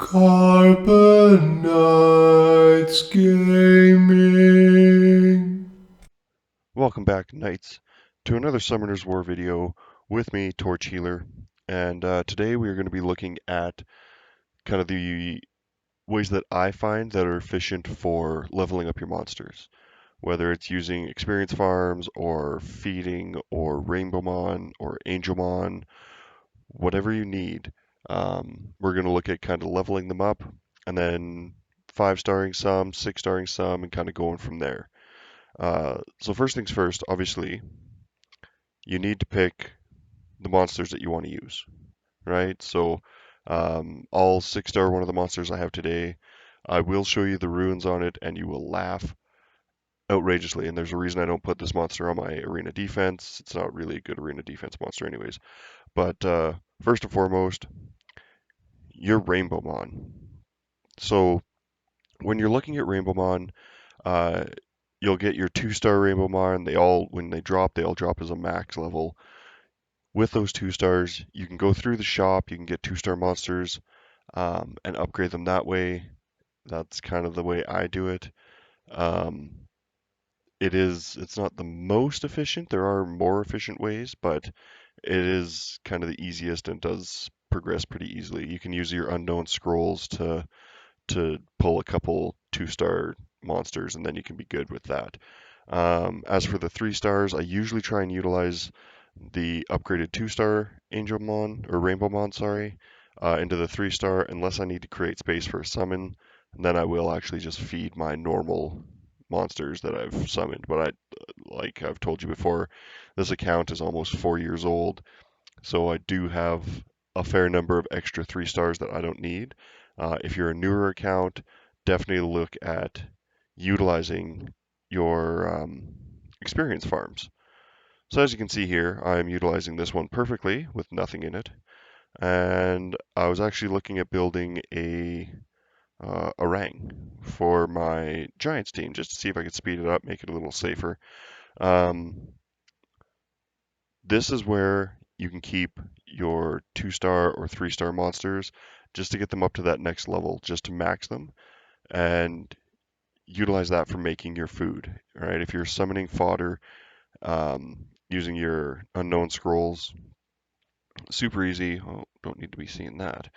Carbonites Gaming. Welcome back, Knights, to another Summoner's War video with me, TorchHealer. And today we are going to be looking at kind of the ways that I find that are efficient for leveling up your monsters. Whether it's using experience farms or feeding or Rainbowmon or Angelmon, whatever you need. We're going to look at kind of leveling them up and then 5-starring some, 6-starring some, and kind of going from there. So first things first, obviously, you need to pick the monsters that you want to use, right? So all 6-star one of the monsters I have today, I will show you the runes on it and you will laugh outrageously. And there's a reason I don't put this monster on my arena defense. It's not really a good arena defense monster anyways. But first and foremost, your Rainbowmon. So when you're looking at Rainbowmon, uh, you'll get your 2-star Rainbowmon. When they drop, they all drop as a max level. With those 2-stars, you can go through the shop, you can get 2-star monsters and upgrade them that way. That's kind of the way I do it. Um, it's not the most efficient. There are more efficient ways, but it is kind of the easiest and does progress pretty easily. You can use your unknown scrolls to pull a couple 2-star monsters, and then you can be good with that. As for the 3-stars, I usually try and utilize the upgraded 2-star Angelmon or Rainbowmon, sorry, into the 3-star unless I need to create space for a summon. And then I will actually just feed my normal monsters that I've summoned. But like I've told you before, this account is almost 4 years old, so I do have a fair number of extra 3-stars that I don't need. If you're a newer account, definitely look at utilizing your experience farms. So as you can see here, I'm utilizing this one perfectly with nothing in it. And I was actually looking at building a Orang for my Giants team just to see if I could speed it up, make it a little safer. Um, this is where you can keep your 2-star or 3-star monsters just to get them up to that next level, just to max them, and utilize that for making your food. All right, if you're summoning fodder using your unknown scrolls, super easy. Oh, don't need to be seeing that.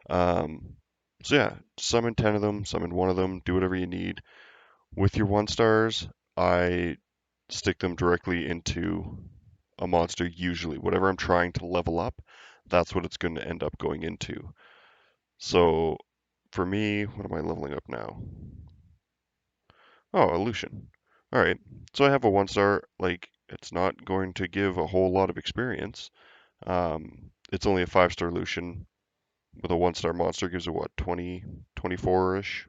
Um, so yeah, summon 10 of them, summon one of them, do whatever you need. With your 1-stars, I stick them directly into a monster usually. Whatever I'm trying to level up, that's what it's going to end up going into. So for me, what am I leveling up now? Oh, Illusion. All right. So I have a 1-star. Like, it's not going to give a whole lot of experience. It's only a 5-star Lucian with a 1-star monster gives it what, 20, 24-ish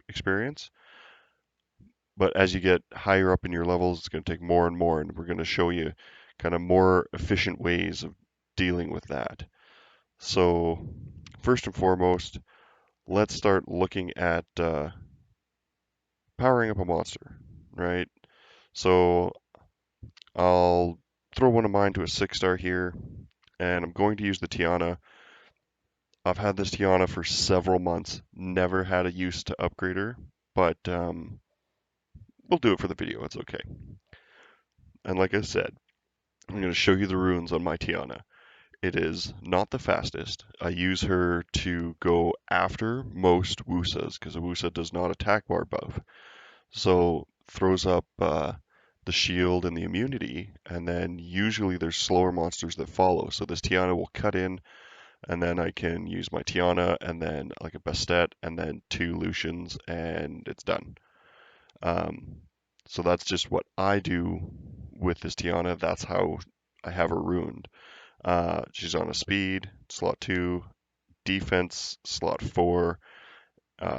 experience. But as you get higher up in your levels, it's going to take more and more, and we're going to show you kind of more efficient ways of dealing with that. So first and foremost, let's start looking at powering up a monster, right? So I'll throw one of mine to a 6-star here, and I'm going to use the Tiana. I've had this Tiana for several months, never had a use to upgrade her, but we'll do it for the video, it's okay. And like I said, I'm going to show you the runes on my Tiana. It is not the fastest. I use her to go after most Wusas, because a Wusa does not attack bar buff. So throws up the shield and the immunity, and then usually there's slower monsters that follow. So this Tiana will cut in, and then I can use my Tiana, and then like a Bastet, and then 2 Lucians, and it's done. Um, so that's just what I do with this Tiana. That's how I have her ruined. She's on a speed, slot 2, defense, slot 4,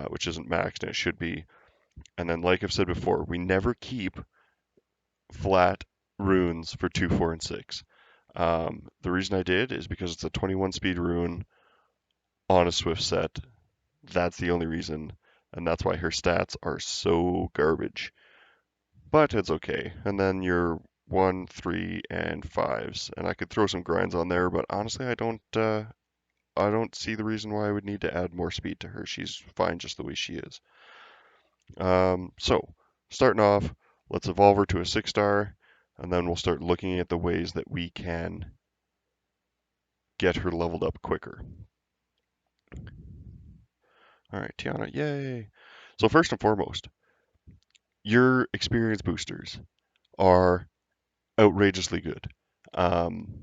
which isn't maxed and it should be. And then, like I've said before, we never keep flat runes for 2, 4, and 6. The reason I did is because it's a 21 speed rune on a Swift set. That's the only reason, and that's why her stats are so garbage. But it's okay. And then your 1, 3, and 5s. And I could throw some grinds on there, but honestly, I don't. I don't see the reason why I would need to add more speed to her. She's fine just the way she is. So, starting off, let's evolve her to a 6-star, and then we'll start looking at the ways that we can get her leveled up quicker. All right, Tiana, yay! So first and foremost, your experience boosters are outrageously good. Um,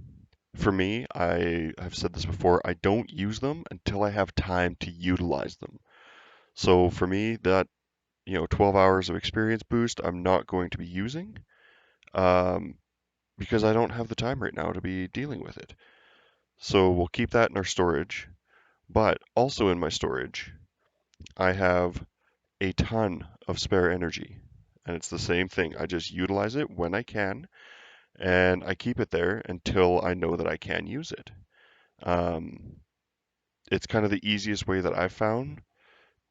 for me, I have said this before, I don't use them until I have time to utilize them. So for me, that 12 hours of experience boost, I'm not going to be using um, because I don't have the time right now to be dealing with it. So we'll keep that in our storage. But also in my storage, I have a ton of spare energy. And it's the same thing. I just utilize it when I can, and I keep it there until I know that I can use it. Um, it's kind of the easiest way that I've found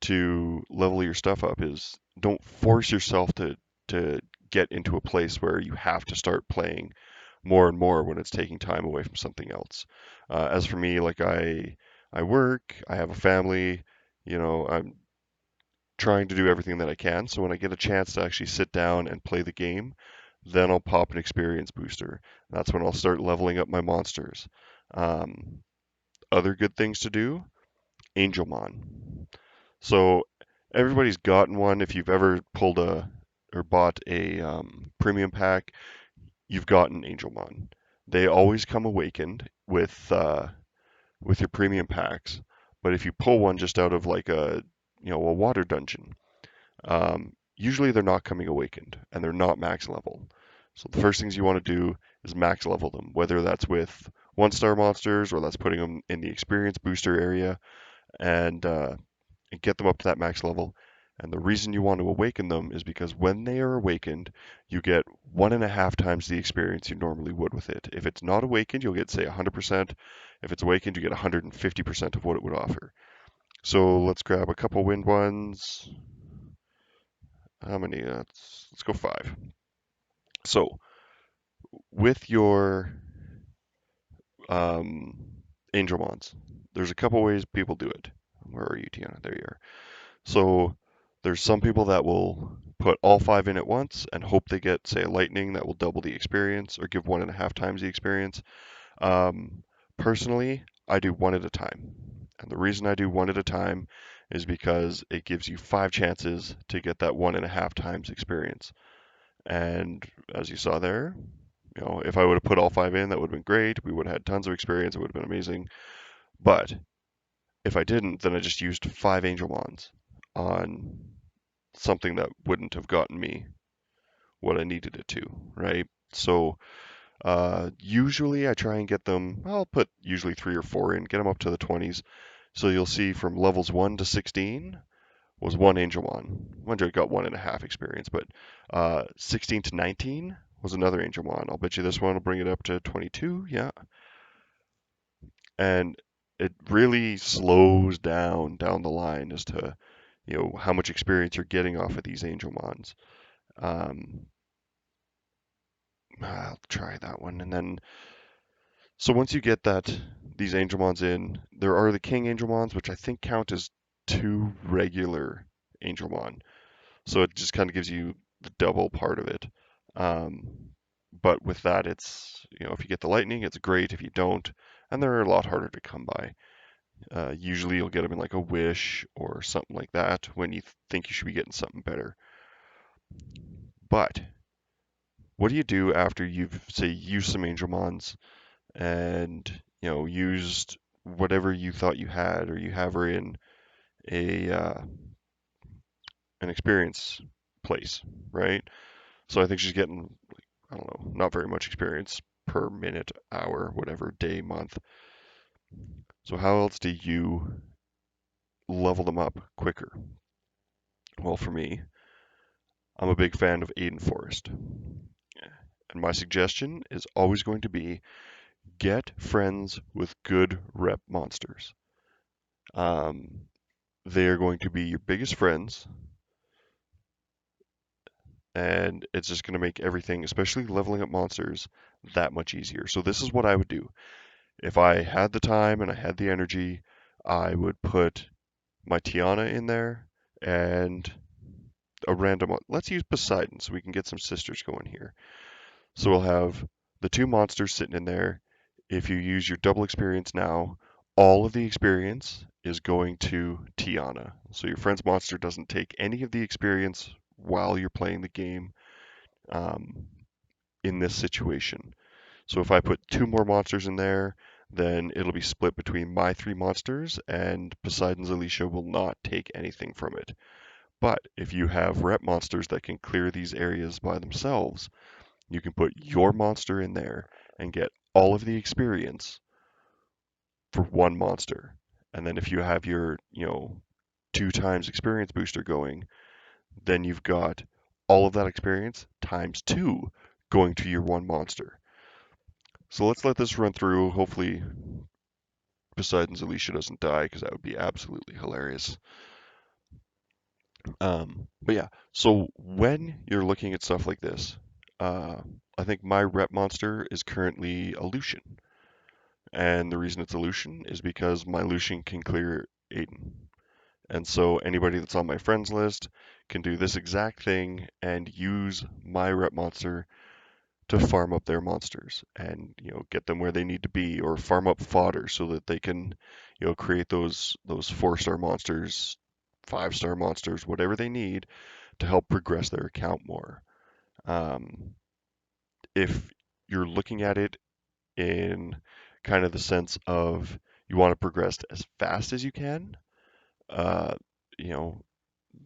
to level your stuff up is don't force yourself to get into a place where you have to start playing more and more when it's taking time away from something else. As for me, like I work, I have a family, I'm trying to do everything that I can. So when I get a chance to actually sit down and play the game, then I'll pop an experience booster. That's when I'll start leveling up my monsters. Um, Other good things to do, Angelmon. So everybody's gotten one. If you've ever pulled a or bought a premium pack, you've gotten Angelmon. They always come awakened with your premium packs. But if you pull one just out of like a water dungeon, usually they're not coming awakened and they're not max level. So the first things you want to do is max level them, whether that's with 1-star monsters or that's putting them in the experience booster area and get them up to that max level. And the reason you want to awaken them is because when they are awakened, you get 1.5 times the experience you normally would with it. If it's not awakened, you'll get, say, 100%. If it's awakened, you get 150% of what it would offer. So let's grab a couple wind ones. How many? Let's go 5. So with your um, Angelmons, there's a couple ways people do it. Where are you, Tiana? There you are. So there's some people that will put all 5 in at once and hope they get, say, a lightning that will double the experience or give 1.5 times the experience. Personally, I do one at a time. And the reason I do one at a time is because it gives you 5 chances to get that 1.5 times experience. And as you saw there, if I would have put all 5 in, that would have been great. We would have had tons of experience. It would have been amazing. But if I didn't, then I just used 5 Angelmons on something that wouldn't have gotten me what I needed it to, right? So usually I try and get them, I'll put usually 3 or 4 in, get them up to the 20s. So you'll see from levels 1 to 16 was 1 Angelmon. One got 1.5 experience, but 16 to 19 was another Angelmon. I'll bet you this one will bring it up to 22, yeah. And it really slows down the line as to how much experience you're getting off of these Angelmons. Um, I'll try that one, and then so once you get these Angelmons in, there are the King Angelmons, which I think count as 2 regular Angelmon. So it just kind of gives you the double part of it. Um, but with that, it's if you get the lightning, it's great. If you don't, and they're a lot harder to come by. Usually you'll get them in like a wish or something like that when you think you should be getting something better. But what do you do after you've, say, used some Angelmons and, used whatever you thought you had, or you have her in a an experience place, right? So I think she's getting, I don't know, not very much experience per minute, hour, whatever, day, month. So how else do you level them up quicker? Well, for me, I'm a big fan of Aiden Forest. And my suggestion is always going to be get friends with good rep monsters. Um, they are going to be your biggest friends, and it's just going to make everything, especially leveling up monsters, that much easier. So this is what I would do. If I had the time and I had the energy, I would put my Tiana in there and a random. Let's use Poseidon so we can get some sisters going here. So we'll have the two monsters sitting in there. If you use your double experience now, all of the experience is going to Tiana. So your friend's monster doesn't take any of the experience while you're playing the game um, in this situation. So if I put two more monsters in there, then it'll be split between my three monsters, and Poseidon's Alicia will not take anything from it. But if you have rep monsters that can clear these areas by themselves, you can put your monster in there and get all of the experience for one monster. And then if you have your, 2 times experience booster going, then you've got all of that experience times 2 going to your one monster. So let's let this run through. Hopefully Poseidon's Alicia doesn't die because that would be absolutely hilarious. But yeah, so when you're looking at stuff like this, I think my rep monster is currently a Lucian. And the reason it's a Lucian is because my Lucian can clear Aiden. And so anybody that's on my friends list can do this exact thing and use my rep monster to farm up their monsters and get them where they need to be, or farm up fodder so that they can create those 4-star monsters, 5-star monsters, whatever they need to help progress their account more. If you're looking at it in kind of the sense of you want to progress as fast as you can, uh, you know,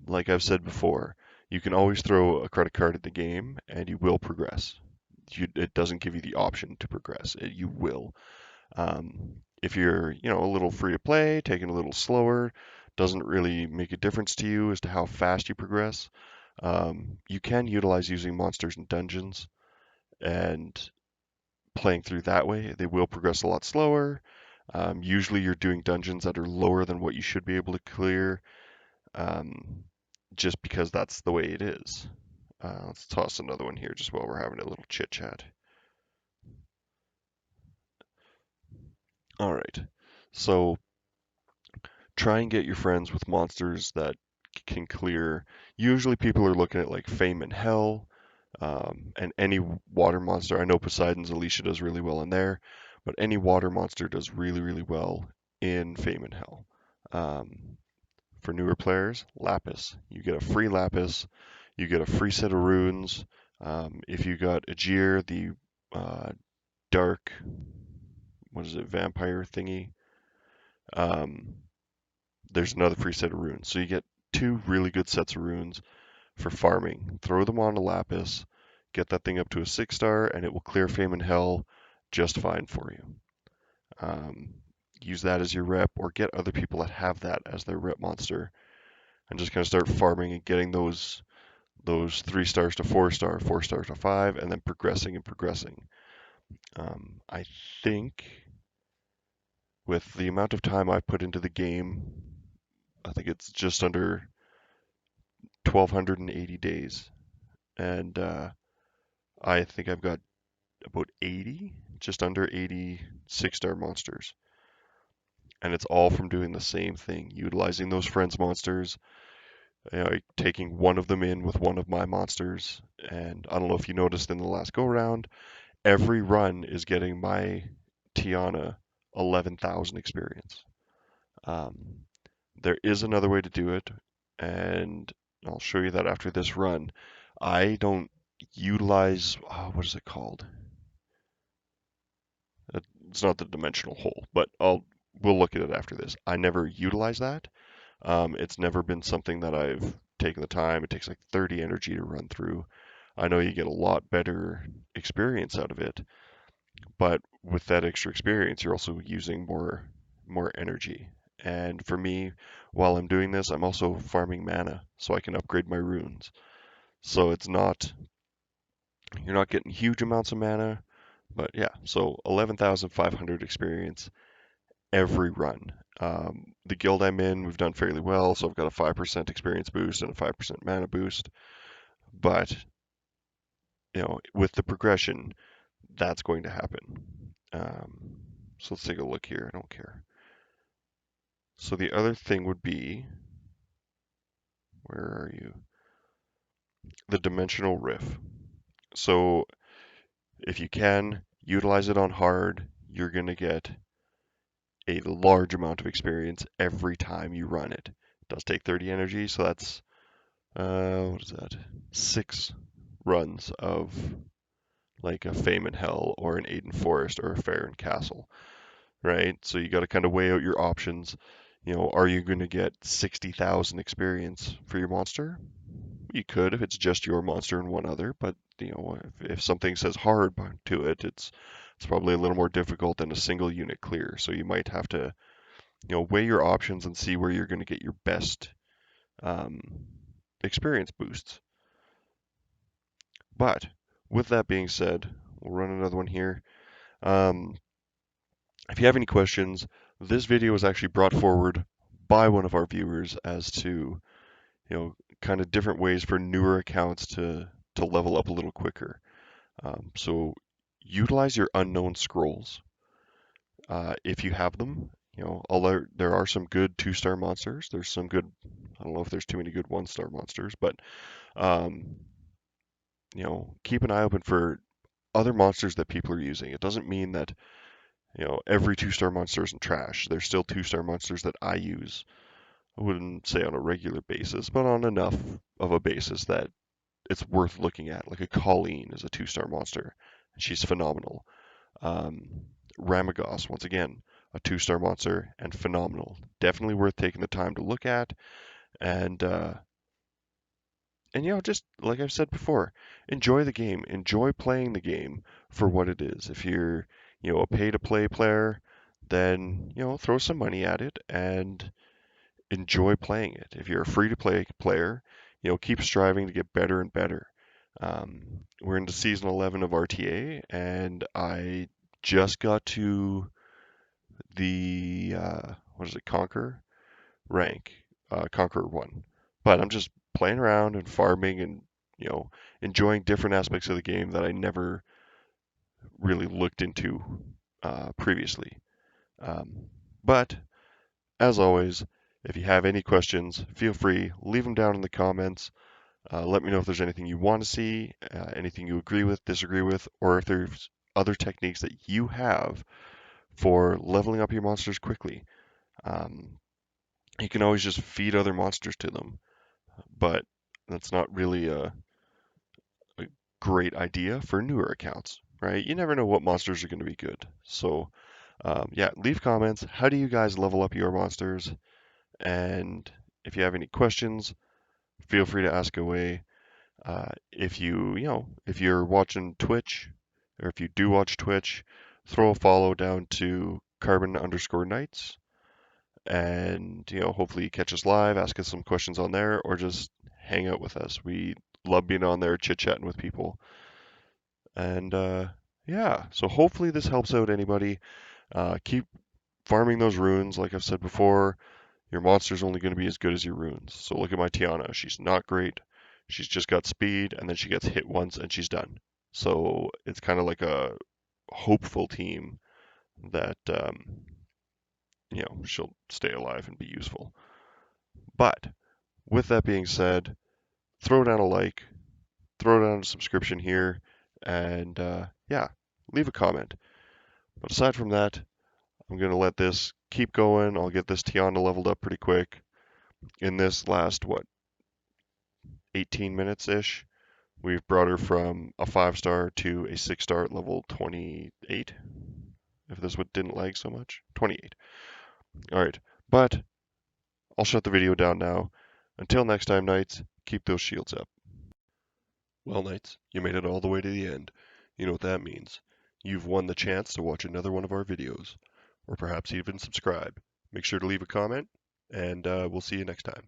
like I've said before, you can always throw a credit card at the game and you will progress. It doesn't give you the option to progress. You will. If you're, a little free to play, taking a little slower, doesn't really make a difference to you as to how fast you progress. You can utilize using monsters and dungeons and playing through that way. They will progress a lot slower. Usually you're doing dungeons that are lower than what you should be able to clear, um, just because that's the way it is. Let's toss another one here just while we're having a little chit chat. All right. So try and get your friends with monsters that can clear. Usually people are looking at like Fame and Hell, and any water monster. I know Poseidon's Alicia does really well in there, but any water monster does really, really well in Fame and Hell. Um, for newer players, Lapis. You get a free Lapis, you get a free set of runes. If you got Aegir, the uh, dark, what is it, vampire thingy, um, there's another free set of runes. So you get 2 really good sets of runes for farming. Throw them on a Lapis, get that thing up to a 6-star, and it will clear Fame and Hell just fine for you. Um, use that as your rep, or get other people that have that as their rep monster, and just kind of start farming and getting those 3 stars to 4-star, 4 stars to 5, and then progressing and progressing. I think with the amount of time I put into the game, I think it's just under 1,280 days, and I think I've got about 80, just under 80 6-star monsters. And it's all from doing the same thing, utilizing those friends monsters, taking one of them in with one of my monsters. And I don't know if you noticed in the last go round, every run is getting my Tiana 11,000 experience. Um, there is another way to do it, and I'll show you that after this run. I don't utilize, what is it called? It's not the dimensional hole, but we'll look at it after this. I never utilize that. It's never been something that I've taken the time. It takes like 30 energy to run through. I know you get a lot better experience out of it, but with that extra experience, you're also using more energy. And for me, while I'm doing this, I'm also farming mana so I can upgrade my runes. So you're not getting huge amounts of mana, but yeah, so 11,500 experience every run. The guild I'm in, we've done fairly well, so I've got a 5% experience boost and a 5% mana boost. But, with the progression, that's going to happen. So let's take a look here. I don't care. So the other thing would be, where are you? The dimensional riff. So if you can utilize it on hard, you're going to get a large amount of experience every time you run it. It does take 30 energy, so that's what is that? 6 runs of like a Fame in Hell or an Aiden Forest or a Faron Castle, right? So you got to kind of weigh out your options. Are you going to get 60,000 experience for your monster? You could if it's just your monster and one other, but if something says hard to it, it's probably a little more difficult than a single unit clear. So you might have to weigh your options and see where you're going to get your best um, experience boosts. But with that being said, we'll run another one here. Um, if you have any questions, this video was actually brought forward by one of our viewers as to kind of different ways for newer accounts to level up a little quicker. So utilize your unknown scrolls if you have them. Although there are some good 2-star monsters, there's some good. I don't know if there's too many good 1-star monsters, but um, keep an eye open for other monsters that people are using. It doesn't mean that every 2-star monster isn't trash. There's still 2-star monsters that I use. I wouldn't say on a regular basis, but on enough of a basis that it's worth looking at. Like a Colleen is a 2-star monster. She's phenomenal. Um, Ramagos, once again, a 2-star monster and phenomenal. Definitely worth taking the time to look at. And just like I've said before, enjoy the game. Enjoy playing the game for what it is. If you're, a pay-to-play player, then, throw some money at it and enjoy playing it. If you're a free-to-play player, keep striving to get better and better. We're into season 11 of RTA, and I just got to the what is it, Conquer rank, Conqueror 1. But I'm just playing around and farming and enjoying different aspects of the game that I never really looked into previously. But as always, if you have any questions, feel free, leave them down in the comments. Let me know if there's anything you want to see, anything you agree with, disagree with, or if there's other techniques that you have for leveling up your monsters quickly. Um, you can always just feed other monsters to them, but that's not really a great idea for newer accounts, right? You never know what monsters are going to be good. So, yeah, leave comments. How do you guys level up your monsters? And if you have any questions, feel free to ask away. If you're watching Twitch, or if you do watch Twitch, throw a follow down to Carbon_Knights, and hopefully catch us live, ask us some questions on there, or just hang out with us. We love being on there, chit chatting with people, and yeah. So hopefully this helps out anybody. Keep farming those runes, like I've said before. Your monster's only going to be as good as your runes. So look at my Tiana. She's not great. She's just got speed, and then she gets hit once, and she's done. So it's kind of like a hopeful team that she'll stay alive and be useful. But with that being said, throw down a like, throw down a subscription here, and yeah, leave a comment. But aside from that, I'm going to let this keep going. I'll get this Tiana leveled up pretty quick. In this last, 18 minutes-ish, we've brought her from a 5-star to a 6-star at level 28. If this one didn't lag so much. 28. Alright, but I'll shut the video down now. Until next time, Knights, keep those shields up. Well, Knights, you made it all the way to the end. You know what that means. You've won the chance to watch another one of our videos, or perhaps even subscribe. Make sure to leave a comment, and we'll see you next time.